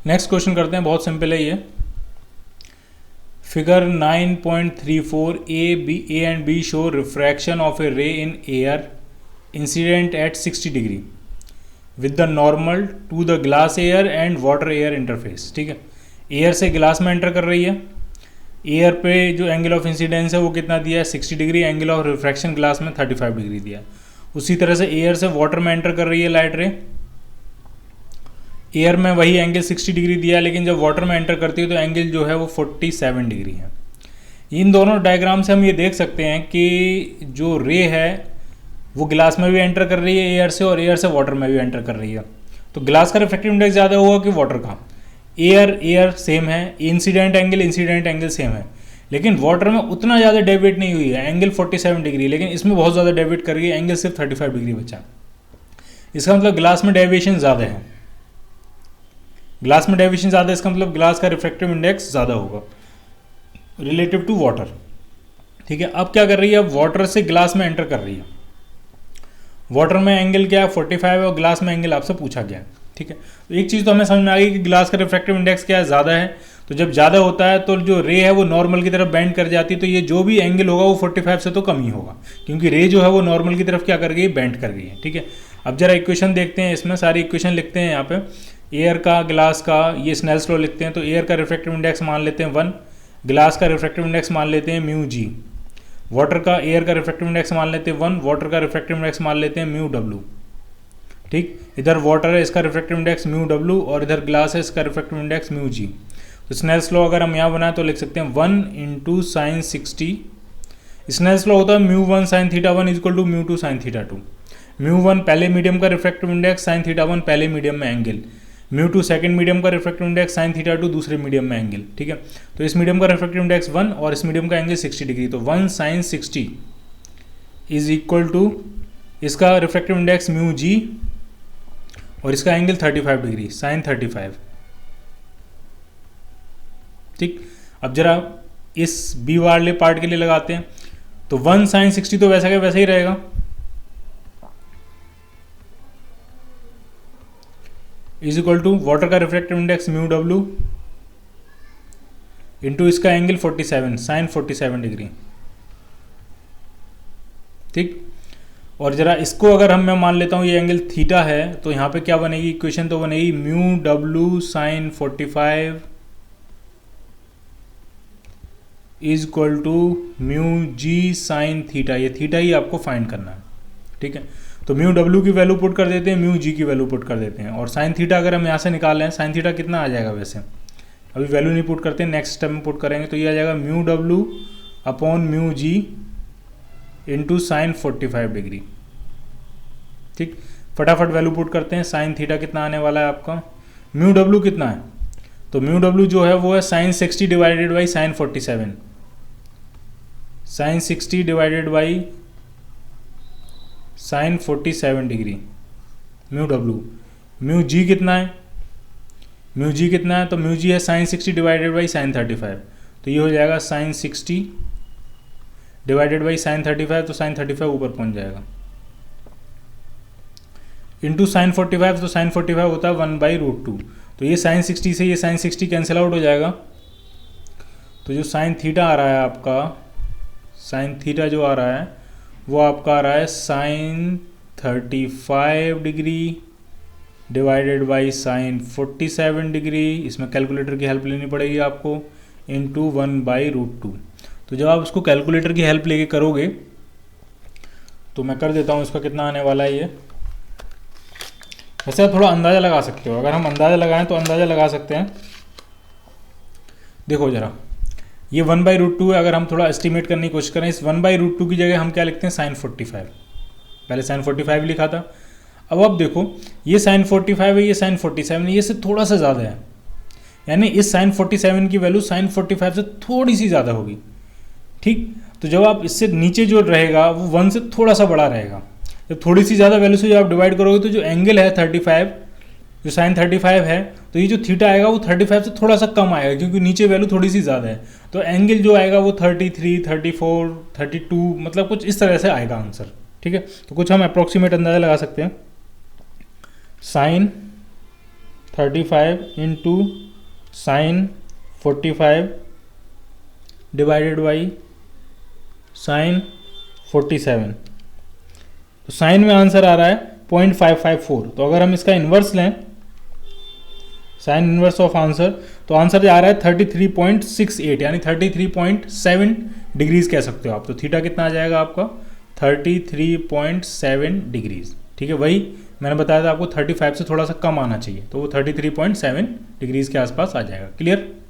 Next question करते हैं, बहुत सिंपल है ये। Figure 9.34 A and B show refraction of a ray in air incident at 60 degree with the normal to the glass air and water air interface. ठीक है, air से glass में enter कर रही है, एयर पे जो एंगल ऑफ इंसिडेंस है वो कितना दिया है 60 degree, angle of refraction glass में 35 डिग्री दिया है। उसी तरह से एयर से वाटर में एंटर कर रही है लाइट रे, एयर में वही एंगल 60 डिग्री दिया है, लेकिन जब वाटर में एंटर करती है तो एंगल जो है वो 47 डिग्री है। इन दोनों डायग्राम से हम ये देख सकते हैं कि जो रे है वो ग्लास में भी एंटर कर रही है एयर से, और एयर से वाटर में भी एंटर कर रही है। तो ग्लास का रिफ्रैक्टिव इंडेक्स ज़्यादा होगा कि वाटर का? एयर सेम है, इंसिडेंट एंगल सेम है, लेकिन वाटर में उतना ज़्यादा डेविएट नहीं हुई है, एंगल 47 डिग्री, लेकिन इसमें बहुत ज़्यादा डेविएट कर रही है, एंगल सिर्फ 35 डिग्री बचा। इसका मतलब ग्लास में डेविएशन ज़्यादा है, ग्लास में डेविएशन ज़्यादा है, इसका मतलब ग्लास का रिफ्रैक्टिव इंडेक्स ज़्यादा होगा रिलेटिव टू वाटर। ठीक है, अब क्या कर रही है, वाटर से ग्लास में एंटर कर रही है, वाटर में एंगल क्या है 45 है, और ग्लास में एंगल आपसे पूछा गया है। ठीक है, तो एक चीज़ तो हमें समझ में आ गई कि ग्लास का रिफ्रैक्टिव इंडेक्स क्या है, ज़्यादा है। तो जब ज़्यादा होता है तो जो रे है वो नॉर्मल की तरफ बेंड कर जाती है, तो ये जो भी एंगल होगा वो 45 से तो कम ही होगा, क्योंकि रे जो है वो नॉर्मल की तरफ क्या कर गई, बेंड कर गई है। ठीक है, अब जरा इक्वेशन देखते हैं, इसमें सारी इक्वेशन लिखते हैं। यहाँ पे एयर का, ग्लास का, ये स्नेल्स लॉ लिखते हैं। तो एयर का रिफ्रैक्टिव इंडेक्स मान लेते हैं 1, ग्लास का रिफ्रैक्टिव इंडेक्स मान लेते हैं म्यू जी, वाटर का, एयर का रिफ्रैक्टिव इंडेक्स मान लेते हैं 1, वाटर का रिफ्रैक्टिव इंडेक्स मान लेते हैं म्यू डब्ल्यू। ठीक, इधर वाटर है, इसका रिफ्रैक्टिव इंडेक्स म्यू डब्ल्यू, और इधर ग्लास है, इसका रिफ्रैक्टिव इंडेक्स म्यू जी। तो स्नेल्स लॉ अगर हम यहाँ बनाएं तो लिख सकते हैं 1 इंटू साइन 60। स्नेल्स लॉ होता है mu 1 sine theta 1 equal to mu 2 sine theta 2। Mu 1 पहले मीडियम का रिफ्रैक्टिव इंडेक्स, साइन थीटा 1 पहले मीडियम में एंगल, म्यू 2 सेकंड मीडियम का रिफ्रैक्टिव इंडेक्स, साइन थीटा 2 दूसरे मीडियम में एंगल। ठीक है, तो इस मीडियम का रिफ्रैक्टिव इंडेक्स 1 और इस मीडियम का एंगल 60 डिग्री, तो 1 साइन 60 इज इक्वल टू इसका रिफ्रैक्टिव इंडेक्स म्यू जी और इसका एंगल 35 डिग्री, साइन 35। ठीक, अब जरा इस बी वाले पार्ट के लिए लगाते हैं, तो 1 साइन 60 तो वैसा का वैसा ही रहेगा, इज इक्वल टू वाटर का refractive index mu W into इसका एंगल 47, साइन 47 डिग्री। ठीक, और जरा इसको अगर मैं मान लेता हूँ ये एंगल थीटा है, तो यहाँ पे क्या बनेगी इक्वेशन, तो बनेगी mu W sine 45 is equal to mu G sine theta. ये थीटा ही आपको फाइंड करना है। ठीक है, तो म्यू डब्ल्यू की वैल्यू पुट कर देते हैं, म्यू जी की वैल्यू पुट कर देते हैं, और साइन थीटा अगर हम यहाँ से निकाल लें, साइन थीटा कितना आ जाएगा, वैसे अभी वैल्यू नहीं पुट करते, नेक्स्ट स्टेप में पुट करेंगे, तो ये आ जाएगा mu W upon mu G into sine 45 degree. ठीक, फटाफट वैल्यू पुट करते हैं, साइन थीटा कितना आने वाला है आपका, म्यू डब्ल्यू कितना है, तो म्यू डब्ल्यू जो है वो है sine 60 divided by sine 47, sine 60 divided by sine 47 degree mu W. Mu G कितना है, म्यू जी कितना है, तो म्यू जी है साइन 60 डिवाइडेड बाई साइन 35, तो ये हो जाएगा साइन 60 डिवाइडेड बाई साइन 35, तो साइन 35 ऊपर पहुंच जाएगा, इंटू साइन 45, तो साइन 45 होता है 1/√2, तो ये साइन 60 से ये साइन 60 कैंसिल आउट हो जाएगा, तो जो साइन थीटा आ रहा है आपका, साइन थीटा जो आ रहा है वो आपका आ रहा है sine 35 degree divided by sine 47 degree, इसमें कैलकुलेटर की हेल्प लेनी पड़ेगी आपको, इंटू 1/√2। तो जब आप उसको कैलकुलेटर की हेल्प लेके करोगे, तो मैं कर देता हूँ इसका कितना आने वाला है ये। वैसे आप थोड़ा अंदाज़ा लगा सकते हो, अगर हम अंदाज़ा लगाएं तो अंदाज़ा लगा सकते हैं। देखो जरा, ये 1/√2 है, अगर हम थोड़ा एस्टिमेट करने की कोशिश करें, इस 1/√2 की जगह हम क्या लिखते हैं, साइन 45, पहले साइन 45 लिखा था। अब आप देखो, ये साइन 45 है, ये साइन 47 है, ये से थोड़ा सा ज़्यादा है, यानी इस साइन 47 की वैल्यू साइन 45 से थोड़ी सी ज़्यादा होगी। ठीक, तो जब आप इससे नीचे जो रहेगा वो 1 से थोड़ा सा बड़ा रहेगा, जब थोड़ी सी ज़्यादा वैल्यू से जो आप डिवाइड करोगे, तो जो एंगल है 35, जो साइन 35 है, तो ये जो थीटा आएगा वो 35 से थोड़ा सा कम आएगा, क्योंकि नीचे वैल्यू थोड़ी सी ज़्यादा है, तो एंगल जो आएगा वो 33, 34, 32, मतलब कुछ इस तरह से आएगा आंसर। ठीक है, तो कुछ हम अप्रॉक्सीमेट अंदाज़ा लगा सकते हैं, sine 35 into sine 45 divided by sine 47। तो साइन में आंसर आ रहा है 0.554। तो अगर हम इसका इन्वर्स लें, साइन इन्वर्स ऑफ आंसर, तो आंसर आ रहा है 33.68 यानी 33.7 डिग्रीज कह सकते हो आप। तो थीटा कितना आ जाएगा आपका 33.7 डिग्रीज। ठीक है, वही मैंने बताया था आपको 35 से थोड़ा सा कम आना चाहिए, तो वो 33.7 डिग्रीज के आसपास आ जाएगा। क्लियर।